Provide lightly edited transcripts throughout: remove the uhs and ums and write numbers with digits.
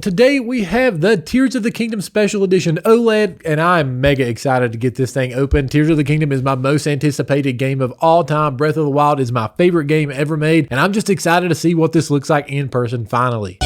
today we have the Tears of the Kingdom Special Edition OLED, and I'm mega excited to get this thing open. Tears of the Kingdom is my most anticipated game of all time. Breath of the Wild is my favorite game ever made, and I'm just excited to see what this looks like in person finally.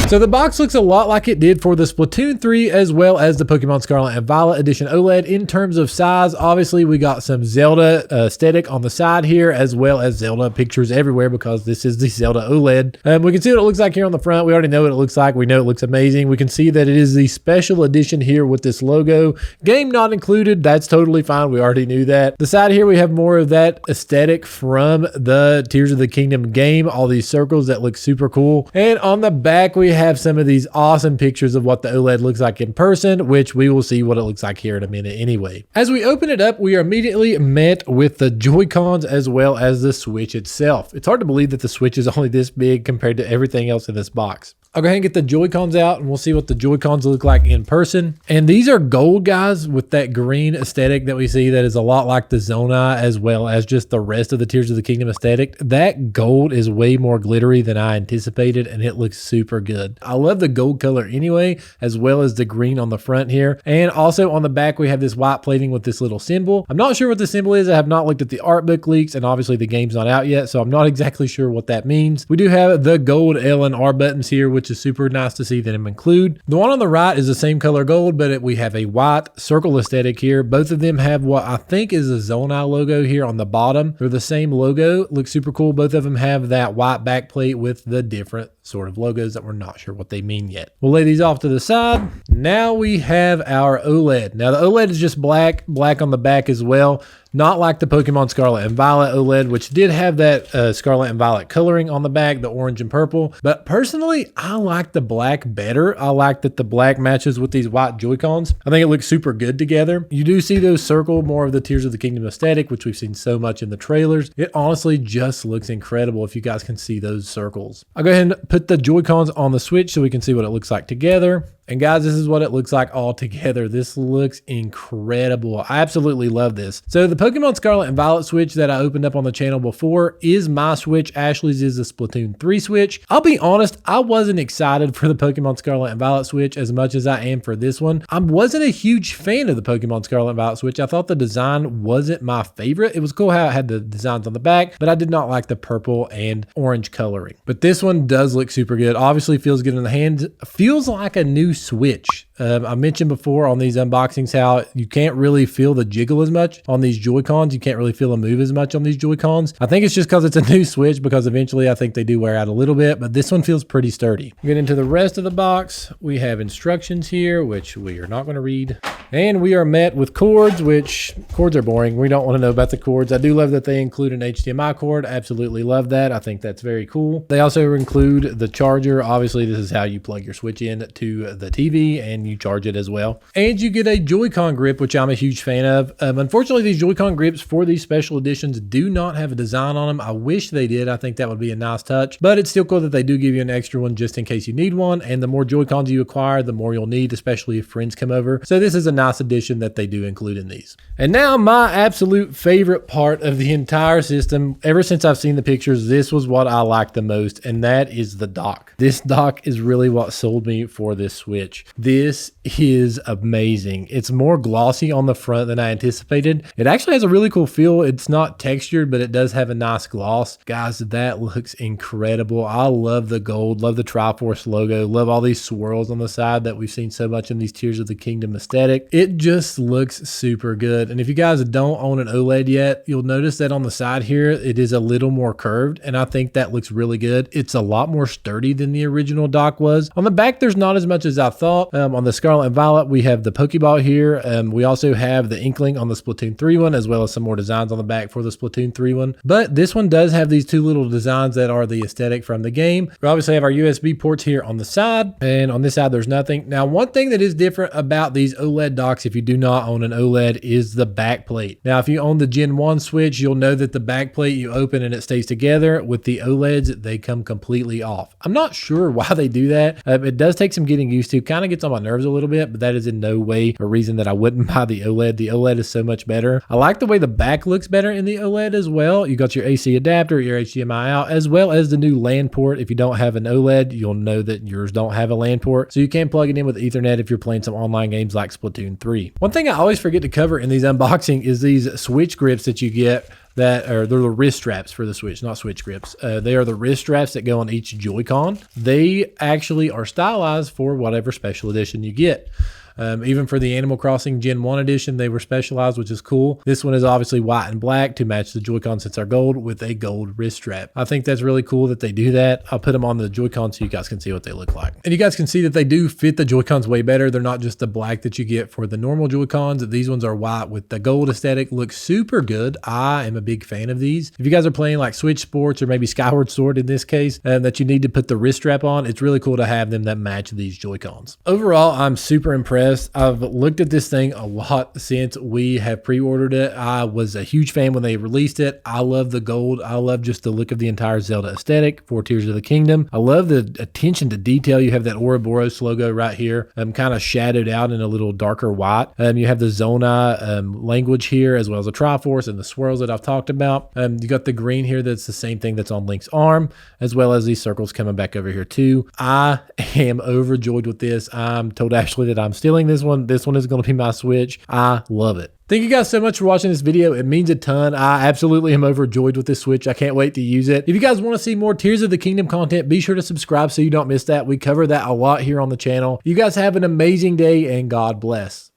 So the box looks a lot like it did for the Splatoon 3 as well as the Pokemon Scarlet and Violet Edition OLED in terms of size. Obviously, we got some Zelda aesthetic on the side here as well as Zelda pictures everywhere because this is the Zelda OLED. We can see what it looks like here on the front. We already know what it looks like. We know it looks amazing. We can see that it is the special edition here with this logo. Game not included. That's totally fine. We already knew that. The side here, we have more of that aesthetic from the Tears of the Kingdom game. All these circles that look super cool. And on the back, we have some of these awesome pictures of what the OLED looks like in person, which we will see what it looks like here in a minute anyway. As we open it up, we are immediately met with the Joy-Cons as well as the Switch itself. It's hard to believe that the Switch is only this big compared to everything else in this box. I'll go ahead and get the Joy-Cons out and we'll see what the Joy-Cons look like in person. And these are gold, guys, with that green aesthetic that we see that is a lot like the Zonai as well as just the rest of the Tears of the Kingdom aesthetic. That gold is way more glittery than I anticipated and it looks super good. I love the gold color anyway, as well as the green on the front here. And also on the back, we have this white plating with this little symbol. I'm not sure what the symbol is. I have not looked at the art book leaks and obviously the game's not out yet, so I'm not exactly sure what that means. We do have the gold L and R buttons here, which is super nice to see them include. The one on the right is the same color gold, but we have a white circle aesthetic here. Both of them have what I think is a Zonai logo here on the bottom. They're the same logo. Looks super cool. Both of them have that white backplate with the different sort of logos that we're not sure what they mean yet. We'll lay these off to the side. Now we have our OLED. Now the OLED is just black on the back as well. Not like the Pokemon Scarlet and Violet OLED, which did have that Scarlet and Violet coloring on the back, the orange and purple. But personally, I like the black better. I like that the black matches with these white Joy-Cons. I think it looks super good together. You do see those circle, more of the Tears of the Kingdom aesthetic, which we've seen so much in the trailers. It honestly just looks incredible if you guys can see those circles. I'll go ahead and put the Joy-Cons on the Switch so we can see what it looks like together. And guys, this is what it looks like all together. This looks incredible. I absolutely love this. So the Pokemon Scarlet and Violet Switch that I opened up on the channel before is my Switch. Ashley's is the Splatoon 3 Switch. I'll be honest, I wasn't excited for the Pokemon Scarlet and Violet Switch as much as I am for this one. I wasn't a huge fan of the Pokemon Scarlet and Violet Switch. I thought the design wasn't my favorite. It was cool how it had the designs on the back, but I did not like the purple and orange coloring. But this one does look super good. Obviously feels good in the hands. Feels like a new Switch. I mentioned before on these unboxings how you can't really feel the jiggle as much on these Joy-Cons. You can't really feel a move as much on these Joy-Cons. I think it's just because it's a new Switch, because eventually I think they do wear out a little bit, but this one feels pretty sturdy. Get into the rest of the box. We have instructions here, which we are not going to read. And we are met with cords, which cords are boring. We don't want to know about the cords. I do love that they include an HDMI cord. Absolutely love that. I think that's very cool. They also include the charger. Obviously, this is how you plug your Switch in to the TV and you charge it as well. And you get a Joy-Con grip, which I'm a huge fan of. Unfortunately, these Joy-Con grips for these special editions do not have a design on them. I wish they did. I think that would be a nice touch, but it's still cool that they do give you an extra one just in case you need one. And the more Joy-Cons you acquire, the more you'll need, especially if friends come over. So this is a nice addition that they do include in these. And now my absolute favorite part of the entire system. Ever since I've seen the pictures, this was what I like the most, and that is the dock. This dock is really what sold me for this Switch. This is amazing. It's more glossy on the front than I anticipated. It actually has a really cool feel. It's not textured, but it does have a nice gloss. Guys, that looks incredible. I love the gold, love the Triforce logo, love all these swirls on the side that we've seen so much in these Tears of the Kingdom aesthetic. It just looks super good. And if you guys don't own an OLED yet, you'll notice that on the side here, it is a little more curved, and I think that looks really good. It's a lot more sturdy than the original dock was. On the back, there's not as much as I thought. On the Scarlet and Violet, we have the Pokeball here. We also have the Inkling on the Splatoon 3 one, as well as some more designs on the back for the Splatoon 3 one. But this one does have these two little designs that are the aesthetic from the game. We obviously have our USB ports here on the side, and on this side, there's nothing. Now, one thing that is different about these OLED OLED docks, if you do not own an OLED, is the back plate. Now, if you own the Gen 1 Switch, you'll know that the back plate you open and it stays together. With the OLEDs, they come completely off. I'm not sure why they do that. It does take some getting used to, kind of gets on my nerves a little bit, but that is in no way a reason that I wouldn't buy the OLED. The OLED is so much better. I like the way the back looks better in the OLED as well. You got your AC adapter, your HDMI out, as well as the new LAN port. If you don't have an OLED, you'll know that yours don't have a LAN port, so you can plug it in with Ethernet if you're playing some online games like Splatoon 3. One thing I always forget to cover in these unboxing is these Switch grips that you get that are, they're the wrist straps for the Switch, not Switch grips. They are the wrist straps that go on each Joy-Con. They actually are stylized for whatever special edition you get. Even for the Animal Crossing Gen 1 edition, they were specialized, which is cool. This one is obviously white and black to match the Joy-Con since they're gold with a gold wrist strap. I think that's really cool that they do that. I'll put them on the Joy-Con so you guys can see what they look like. And you guys can see that they do fit the Joy-Cons way better. They're not just the black that you get for the normal Joy-Cons. These ones are white with the gold aesthetic. Looks super good. I am a big fan of these. If you guys are playing like Switch Sports or maybe Skyward Sword in this case, that you need to put the wrist strap on, it's really cool to have them that match these Joy-Cons. Overall, I'm super impressed. I've looked at this thing a lot since we have pre-ordered it. I was a huge fan when they released it. I love the gold. I love just the look of the entire Zelda aesthetic, Four Tears of the Kingdom. I love the attention to detail. You have that Ouroboros logo right here, kind of shadowed out in a little darker white. You have the Zonai language here, as well as the Triforce and the swirls that I've talked about. You got the green here that's the same thing that's on Link's arm, as well as these circles coming back over here too. I am overjoyed with this. I'm told Ashley that I'm stealing this one. This one is going to be my Switch. I love it. Thank you guys so much for watching this video. It means a ton. I absolutely am overjoyed with this Switch. I can't wait to use it. If you guys want to see more Tears of the Kingdom content, be sure to subscribe so you don't miss that. We cover that a lot here on the channel. You guys have an amazing day and God bless.